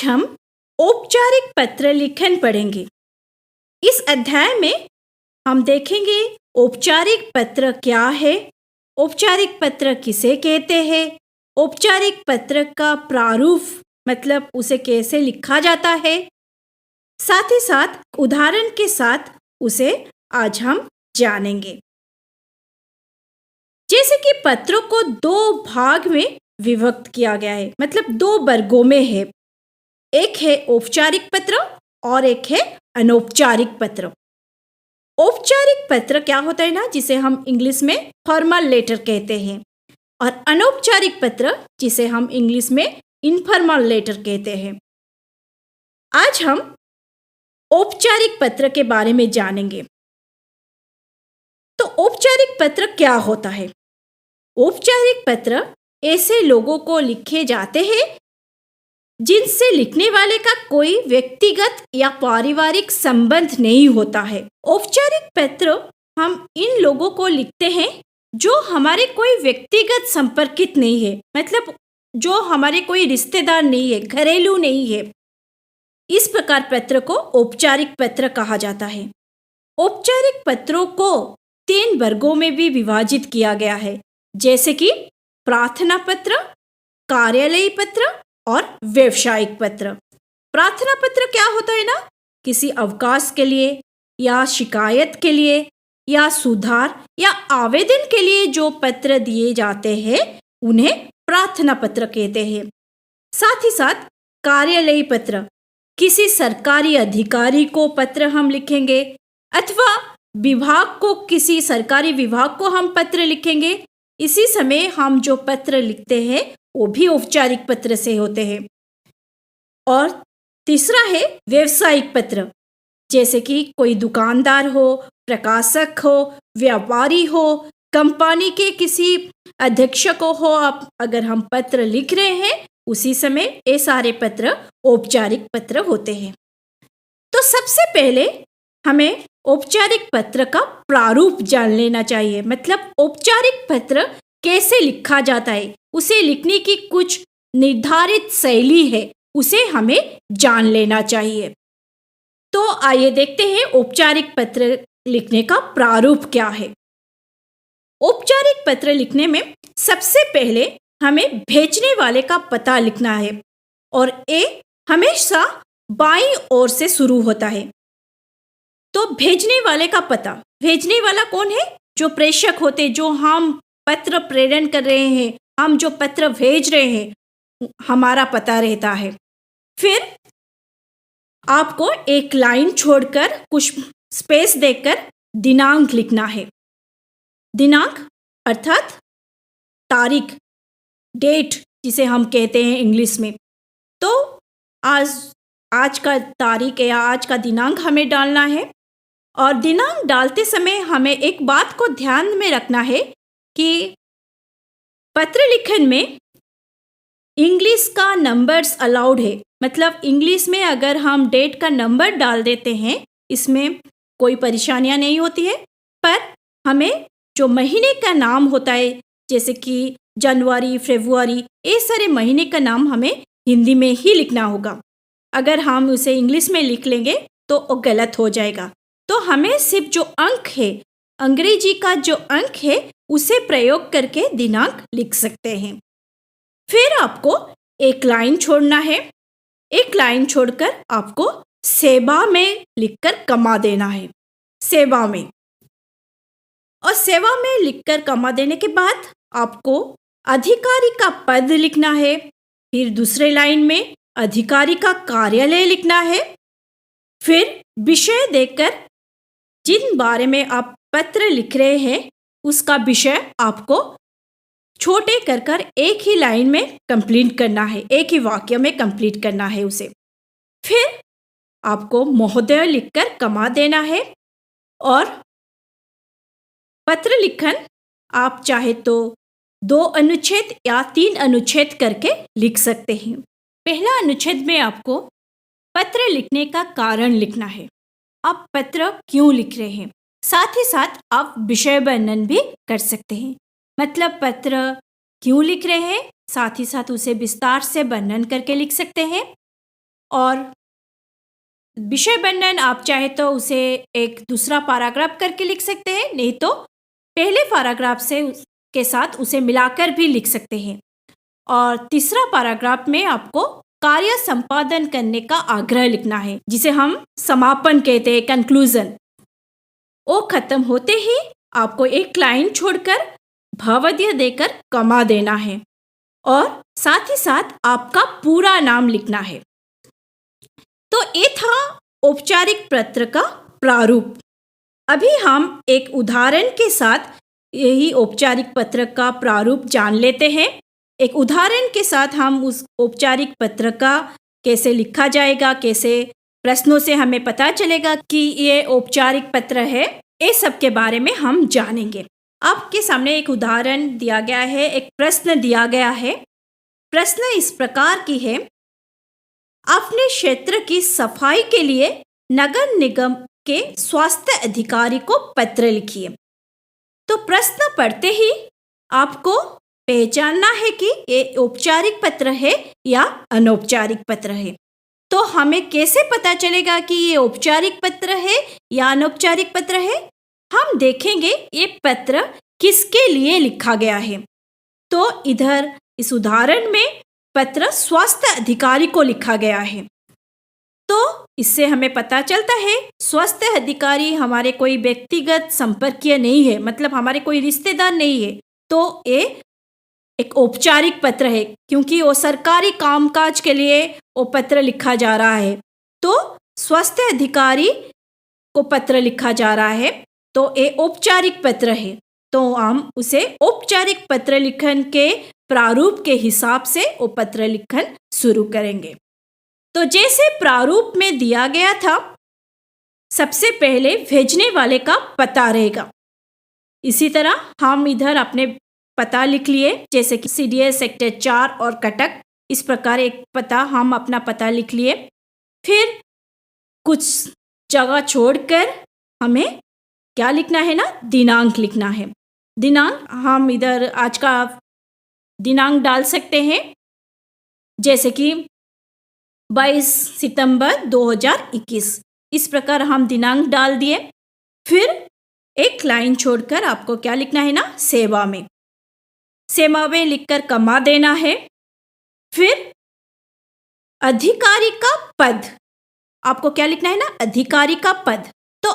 आज हम औपचारिक पत्र लिखन पढ़ेंगे। इस अध्याय में हम देखेंगे औपचारिक पत्र क्या है, औपचारिक पत्र किसे कहते हैं, औपचारिक पत्र का प्रारूप मतलब उसे कैसे लिखा जाता है। साथ ही साथ उदाहरण के साथ उसे आज हम जानेंगे। जैसे कि पत्रों को दो भाग में विभक्त किया गया है, मतलब दो वर्गों में है। एक है औपचारिक पत्र और एक है अनौपचारिक पत्र। औपचारिक पत्र क्या होता है ना, जिसे हम इंग्लिश में फॉर्मल लेटर कहते हैं, और अनौपचारिक पत्र जिसे हम इंग्लिश में इनफॉर्मल लेटर कहते हैं। आज हम औपचारिक पत्र के बारे में जानेंगे। तो औपचारिक पत्र क्या होता है? औपचारिक पत्र ऐसे लोगों को लिखे जाते हैं जिनसे लिखने वाले का कोई व्यक्तिगत या पारिवारिक संबंध नहीं होता है। औपचारिक पत्र हम इन लोगों को लिखते हैं जो हमारे कोई व्यक्तिगत संपर्कित नहीं है, मतलब जो हमारे कोई रिश्तेदार नहीं है, घरेलू नहीं है। इस प्रकार पत्र को औपचारिक पत्र कहा जाता है। औपचारिक पत्रों को 3 वर्गों में भी विभाजित किया गया है, जैसे कि प्रार्थना पत्र, कार्यालयी पत्र और व्यावसायिक पत्र। प्रार्थना पत्र क्या होता है ना, किसी अवकाश के लिए या शिकायत के लिए या सुधार या आवेदन के लिए जो पत्र दिए जाते हैं उन्हें प्रार्थना पत्र कहते हैं। साथ ही साथ कार्यालयी पत्र, किसी सरकारी अधिकारी को पत्र हम लिखेंगे अथवा विभाग को, किसी सरकारी विभाग को हम पत्र लिखेंगे। इसी समय हम जो पत्र लिखते हैं वो भी औपचारिक पत्र से होते हैं। और तीसरा है व्यावसायिक पत्र, जैसे कि कोई दुकानदार हो, प्रकाशक हो, व्यापारी हो, कंपनी के किसी अध्यक्ष को हो, आप अगर हम पत्र लिख रहे हैं उसी समय ये सारे पत्र औपचारिक पत्र होते हैं। तो सबसे पहले हमें औपचारिक पत्र का प्रारूप जान लेना चाहिए, मतलब औपचारिक पत्र कैसे लिखा जाता है, उसे लिखने की कुछ निर्धारित शैली है, उसे हमें जान लेना चाहिए। तो आइए देखते हैं औपचारिक पत्र लिखने का प्रारूप क्या है। औपचारिक पत्र लिखने में सबसे पहले हमें भेजने वाले का पता लिखना है, और ये हमेशा बाईं ओर से शुरू होता है। तो भेजने वाले का पता, भेजने वाला कौन है? जो प्रेषक होते, जो हम पत्र प्रेरण कर रहे हैं, हम जो पत्र भेज रहे हैं, हमारा पता रहता है। फिर आपको एक लाइन छोड़कर कुछ स्पेस देकर दिनांक लिखना है। दिनांक अर्थात तारीख, डेट जिसे हम कहते हैं इंग्लिश में। तो आज का तारीख या आज का दिनांक हमें डालना है। और दिनांक डालते समय हमें एक बात को ध्यान में रखना है कि पत्र लिखन में इंग्लिश का नंबर्स अलाउड है, मतलब इंग्लिश में अगर हम डेट का नंबर डाल देते हैं इसमें कोई परेशानियां नहीं होती है। पर हमें जो महीने का नाम होता है, जैसे कि जनवरी, फरवरी, ये सारे महीने का नाम हमें हिंदी में ही लिखना होगा। अगर हम उसे इंग्लिश में लिख लेंगे तो वो गलत हो जाएगा। तो हमें सिर्फ जो अंक है, अंग्रेजी का जो अंक है, उसे प्रयोग करके दिनांक लिख सकते हैं। फिर आपको एक लाइन छोड़ना है। एक लाइन छोड़कर आपको सेवा में लिखकर कमा देना है, सेवा में। और सेवा में लिखकर कमा देने के बाद आपको अधिकारी का पद लिखना है। फिर दूसरे लाइन में अधिकारी का कार्यालय लिखना है। फिर विषय देकर जिन बारे में आप पत्र लिख रहे हैं उसका विषय आपको छोटे कर एक ही लाइन में कंप्लीट करना है, एक ही वाक्य में कंप्लीट करना है उसे। फिर आपको महोदय लिखकर कमा देना है। और पत्र लिखन आप चाहे तो 2 अनुच्छेद या 3 अनुच्छेद करके लिख सकते हैं। पहला अनुच्छेद में आपको पत्र लिखने का कारण लिखना है, आप पत्र क्यों लिख रहे हैं। साथ ही साथ आप विषय वर्णन भी कर सकते हैं, मतलब पत्र क्यों लिख रहे हैं, साथ ही साथ उसे विस्तार से वर्णन करके लिख सकते हैं। और विषय वर्णन आप चाहे तो उसे एक दूसरा पैराग्राफ करके लिख सकते हैं, नहीं तो पहले पैराग्राफ से के साथ उसे मिलाकर भी लिख सकते हैं। और तीसरा पैराग्राफ में आपको कार्य संपादन करने का आग्रह लिखना है, जिसे हम समापन कहते हैं, कंक्लूजन। वो खत्म होते ही आपको एक लाइन छोड़कर भावार्थ देकर कमा देना है और साथ ही साथ आपका पूरा नाम लिखना है। तो ये था औपचारिक पत्र का प्रारूप। अभी हम एक उदाहरण के साथ यही औपचारिक पत्र का प्रारूप जान लेते हैं। एक उदाहरण के साथ हम उस औपचारिक पत्र का कैसे लिखा जाएगा, कैसे प्रश्नों से हमें पता चलेगा कि ये औपचारिक पत्र है, ये सब के बारे में हम जानेंगे। आपके सामने एक उदाहरण दिया गया है, एक प्रश्न दिया गया है। प्रश्न इस प्रकार की है, अपने क्षेत्र की सफाई के लिए नगर निगम के स्वास्थ्य अधिकारी को पत्र लिखिए। तो प्रश्न पढ़ते ही आपको पहचानना है कि ये औपचारिक पत्र है या अनौपचारिक पत्र है। तो हमें कैसे पता चलेगा कि ये औपचारिक पत्र है या अनौपचारिक पत्र है? हम देखेंगे ये पत्र किसके लिए लिखा गया है। तो इधर इस उदाहरण में पत्र स्वास्थ्य अधिकारी को लिखा गया है। तो इससे हमें पता चलता है स्वास्थ्य अधिकारी हमारे कोई व्यक्तिगत संपर्कीय नहीं है, मतलब हमारे कोई रिश्तेदार नहीं है। तो ये एक औपचारिक पत्र है, क्योंकि वो सरकारी कामकाज के लिए वो पत्र लिखा जा रहा है। तो स्वास्थ्य अधिकारी को पत्र लिखा जा रहा है, तो ये औपचारिक पत्र है। तो हम उसे औपचारिक पत्र लिखन के प्रारूप के हिसाब से वो पत्र लिखन शुरू करेंगे। तो जैसे प्रारूप में दिया गया था, सबसे पहले भेजने वाले का पता रहेगा। इसी तरह हम इधर अपने पता लिख लिए, जैसे कि CDS सेक्टर 4 और कटक, इस प्रकार एक पता हम अपना पता लिख लिए। फिर कुछ जगह छोड़कर हमें क्या लिखना है ना, दिनांक लिखना है। दिनांक हम इधर आज का दिनांक डाल सकते हैं, जैसे कि 22 सितंबर 2021, इस प्रकार हम दिनांक डाल दिए। फिर एक लाइन छोड़कर आपको क्या लिखना है ना, सेवा में। सेवा में लिखकर कमा देना है। फिर अधिकारी का पद, आपको क्या लिखना है ना, अधिकारी का पद। तो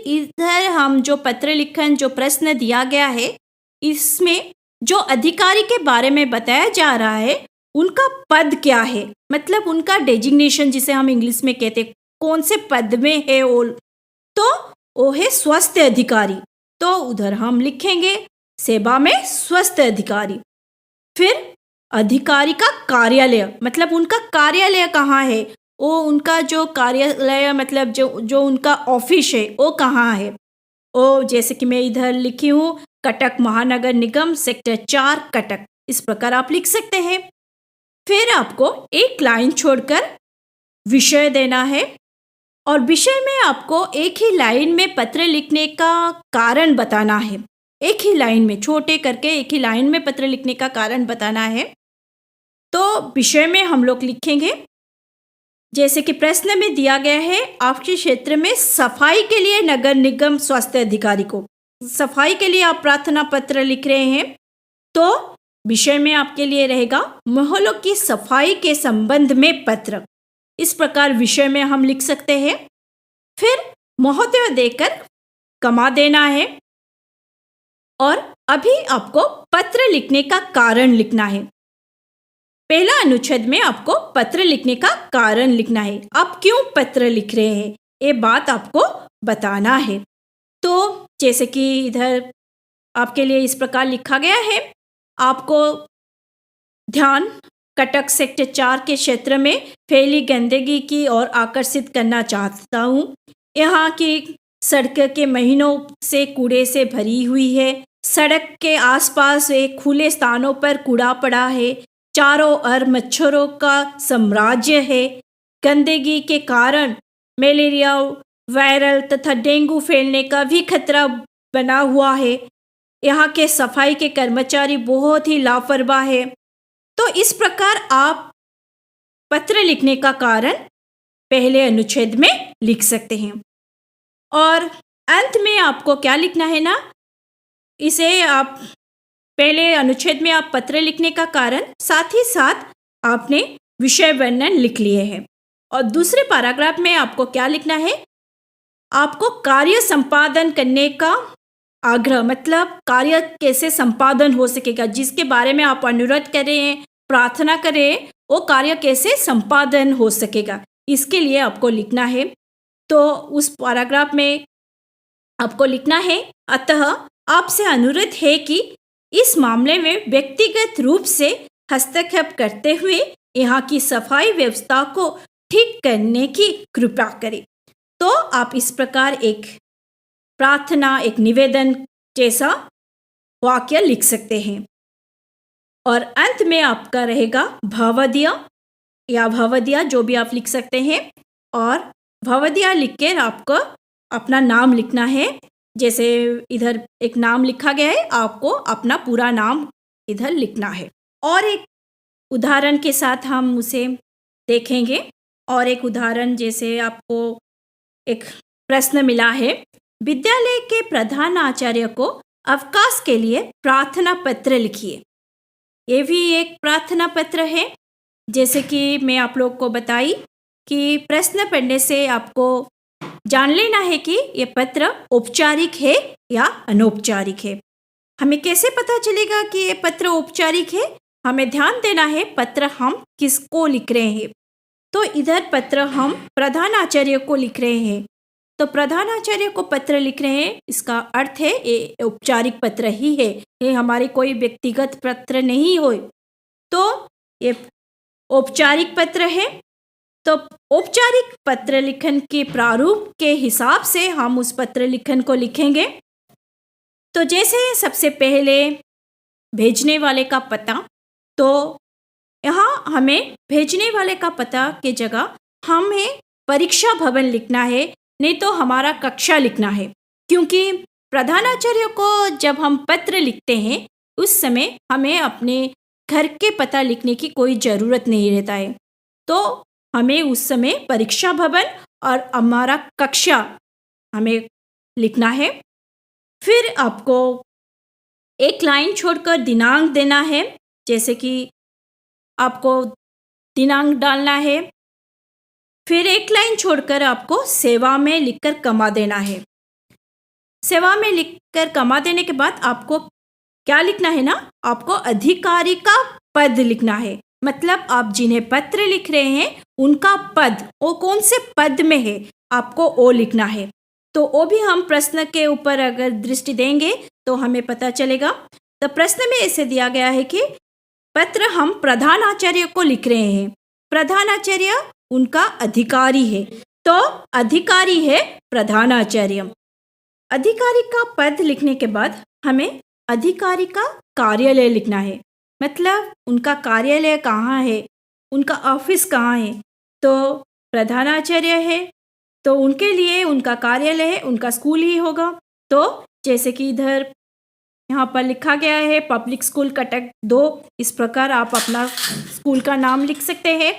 इधर हम जो पत्र लिखन, जो प्रश्न दिया गया है, इसमें जो अधिकारी के बारे में बताया जा रहा है, उनका पद क्या है, मतलब उनका डेजिग्नेशन, जिसे हम इंग्लिश में कहते हैं, कौन से पद में है वो। तो वो है स्वास्थ्य अधिकारी। तो उधर हम लिखेंगे सेवा में स्वास्थ्य अधिकारी। फिर अधिकारी का कार्यालय, मतलब उनका कार्यालय कहाँ है, वो उनका जो कार्यालय मतलब जो उनका ऑफिस है वो कहाँ है। वो जैसे कि मैं इधर लिखी हूँ, कटक महानगर निगम सेक्टर 4 कटक, इस प्रकार आप लिख सकते हैं। फिर आपको एक लाइन छोड़कर विषय देना है, और विषय में आपको एक ही लाइन में पत्र लिखने का कारण बताना है। एक ही लाइन में, छोटे करके एक ही लाइन में पत्र लिखने का कारण बताना है। तो विषय में हम लोग लिखेंगे, जैसे कि प्रश्न में दिया गया है, आपके क्षेत्र में सफाई के लिए नगर निगम स्वास्थ्य अधिकारी को, सफाई के लिए आप प्रार्थना पत्र लिख रहे हैं। तो विषय में आपके लिए रहेगा मोहल्लों की सफाई के संबंध में पत्र, इस प्रकार विषय में हम लिख सकते हैं। फिर महोदय देकर कमा देना है, और अभी आपको पत्र लिखने का कारण लिखना है। पहला अनुच्छेद में आपको पत्र लिखने का कारण लिखना है, आप क्यों पत्र लिख रहे हैं, ये बात आपको बताना है। तो जैसे कि इधर आपके लिए इस प्रकार लिखा गया है, आपको ध्यान कटक सेक्टर 4 के क्षेत्र में फैली गंदगी की ओर आकर्षित करना चाहता हूँ। यहाँ की सड़क के महीनों से कूड़े से भरी हुई है। सड़क के आसपास एक खुले स्थानों पर कूड़ा पड़ा है। चारों ओर मच्छरों का साम्राज्य है। गंदगी के कारण मलेरिया, वायरल तथा डेंगू फैलने का भी खतरा बना हुआ है। यहाँ के सफाई के कर्मचारी बहुत ही लापरवाह है। तो इस प्रकार आप पत्र लिखने का कारण पहले अनुच्छेद में लिख सकते हैं। और अंत में आपको क्या लिखना है ना, इसे आप पहले अनुच्छेद में आप पत्र लिखने का कारण, साथ ही साथ आपने विषय वर्णन लिख लिए हैं। और दूसरे पैराग्राफ में आपको क्या लिखना है, आपको कार्य संपादन करने का आग्रह, मतलब कार्य कैसे संपादन हो सकेगा, जिसके बारे में आप अनुरोध कर रहे हैं, प्रार्थना कर रहे हैं, वो कार्य कैसे संपादन हो सकेगा, इसके लिए आपको लिखना है। तो उस पैराग्राफ में आपको लिखना है, अतः आपसे अनुरोध है कि इस मामले में व्यक्तिगत रूप से हस्तक्षेप करते हुए यहाँ की सफाई व्यवस्था को ठीक करने की कृपा करें। तो आप इस प्रकार एक प्रार्थना, एक निवेदन जैसा वाक्य लिख सकते हैं। और अंत में आपका रहेगा भवदीय या भवदीया, जो भी आप लिख सकते हैं। और भवदीया लिख कर आपको अपना नाम लिखना है। जैसे इधर एक नाम लिखा गया है, आपको अपना पूरा नाम इधर लिखना है। और एक उदाहरण के साथ हम उसे देखेंगे। और एक उदाहरण, जैसे आपको एक प्रश्न मिला है, विद्यालय के प्रधान आचार्य को अवकाश के लिए प्रार्थना पत्र लिखिए। ये भी एक प्रार्थना पत्र है। जैसे कि मैं आप लोग को बताई कि प्रश्न पढ़ने से आपको जान लेना है कि ये पत्र औपचारिक है या अनौपचारिक है। हमें कैसे पता चलेगा कि ये पत्र औपचारिक है? हमें ध्यान देना है पत्र हम किसको लिख रहे हैं। तो इधर पत्र हम प्रधान आचार्य को लिख रहे हैं। तो प्रधान आचार्य को पत्र लिख रहे हैं, इसका अर्थ है ये औपचारिक पत्र ही है, ये हमारे कोई व्यक्तिगत पत्र नहीं हो। तो ये औपचारिक पत्र है। तो औपचारिक पत्र लिखन के प्रारूप के हिसाब से हम उस पत्र लिखन को लिखेंगे। तो जैसे सबसे पहले भेजने वाले का पता, तो यहाँ हमें भेजने वाले का पता के जगह हमें परीक्षा भवन लिखना है, नहीं तो हमारा कक्षा लिखना है। क्योंकि प्रधानाचार्य को जब हम पत्र लिखते हैं उस समय हमें अपने घर के पता लिखने की कोई ज़रूरत नहीं रहता है। तो हमें उस समय परीक्षा भवन और हमारा कक्षा हमें लिखना है। फिर आपको एक लाइन छोड़कर दिनांक देना है। जैसे कि आपको दिनांक डालना है। फिर एक लाइन छोड़कर आपको सेवा में लिखकर कमा देना है। सेवा में लिखकर कमा देने के बाद आपको क्या लिखना है ना, आपको अधिकारी का पद लिखना है। मतलब आप जिन्हें पत्र लिख रहे हैं उनका पद, वो कौन से पद में है, आपको वो लिखना है। तो वो भी हम प्रश्न के ऊपर अगर दृष्टि देंगे तो हमें पता चलेगा। तो प्रश्न में ऐसे दिया गया है कि पत्र हम प्रधान आचार्य को लिख रहे हैं। प्रधान आचार्य उनका अधिकारी है, तो अधिकारी है प्रधान आचार्य। अधिकारी का पद लिखने के बाद हमें अधिकारी का कार्यालय लिखना है। मतलब उनका कार्यालय कहाँ है, उनका ऑफिस कहाँ है। तो प्रधानाचार्य है तो उनके लिए उनका कार्यालय है, उनका स्कूल ही होगा। तो जैसे कि इधर यहाँ पर लिखा गया है पब्लिक स्कूल कटक 2, इस प्रकार आप अपना स्कूल का नाम लिख सकते हैं।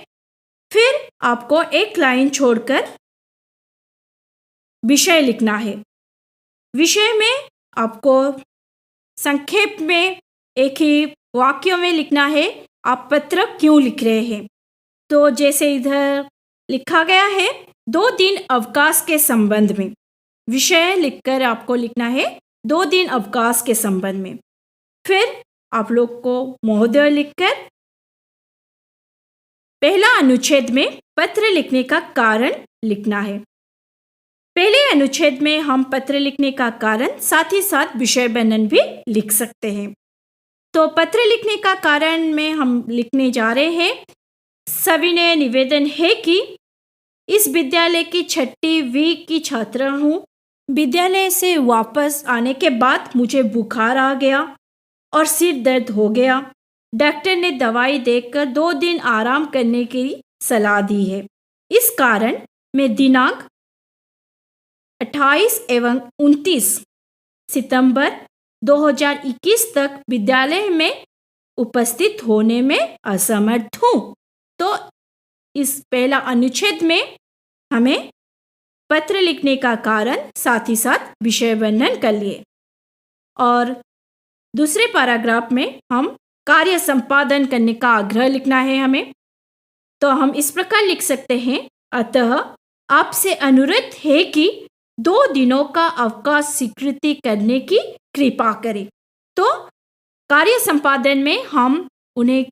फिर आपको एक लाइन छोड़कर विषय लिखना है। विषय में आपको संक्षेप में एक ही वाक्य में लिखना है आप पत्र क्यों लिख रहे हैं। तो जैसे इधर लिखा गया है 2 दिन अवकाश के संबंध में, विषय लिखकर आपको लिखना है 2 दिन अवकाश के संबंध में। फिर आप लोग को महोदय लिखकर पहला अनुच्छेद में पत्र लिखने का कारण लिखना है। पहले अनुच्छेद में हम पत्र लिखने का कारण साथ ही साथ विषय वर्णन भी लिख सकते हैं। तो पत्र लिखने का कारण में हम लिखने जा रहे हैं, सविनय निवेदन है कि इस विद्यालय की 6वीं वीक की छात्रा हूँ। विद्यालय से वापस आने के बाद मुझे बुखार आ गया और सिर दर्द हो गया। डॉक्टर ने दवाई देकर 2 दिन आराम करने की सलाह दी है। इस कारण मैं दिनांक 28 एवं 29 सितंबर 2021 तक विद्यालय में उपस्थित होने में असमर्थ हूँ। तो इस पहला अनुच्छेद में हमें पत्र लिखने का कारण साथ ही साथ विषय वर्णन कर लिए। और दूसरे पैराग्राफ में हम कार्य संपादन करने का आग्रह लिखना है हमें। तो हम इस प्रकार लिख सकते हैं, अतः आपसे अनुरोध है कि 2 दिनों का अवकाश स्वीकृति करने की कृपा करें। तो कार्य संपादन में हम उन्हें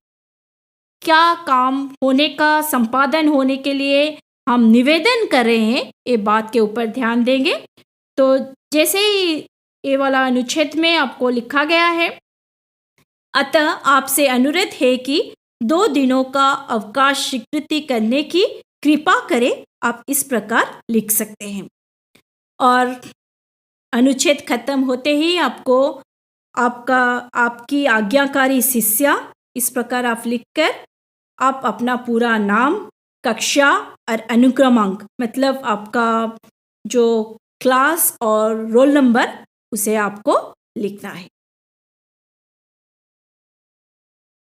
क्या काम होने का संपादन होने के लिए हम निवेदन कर रहे हैं, ये बात के ऊपर ध्यान देंगे। तो जैसे ही ये वाला अनुच्छेद में आपको लिखा गया है, अतः आपसे अनुरोध है कि 2 दिनों का अवकाश स्वीकृति करने की कृपा करें, आप इस प्रकार लिख सकते हैं। और अनुच्छेद खत्म होते ही आपको आपकी आज्ञाकारी शिष्या इस प्रकार आप लिखकर आप अपना पूरा नाम, कक्षा और अनुक्रमांक, मतलब आपका जो क्लास और रोल नंबर, उसे आपको लिखना है।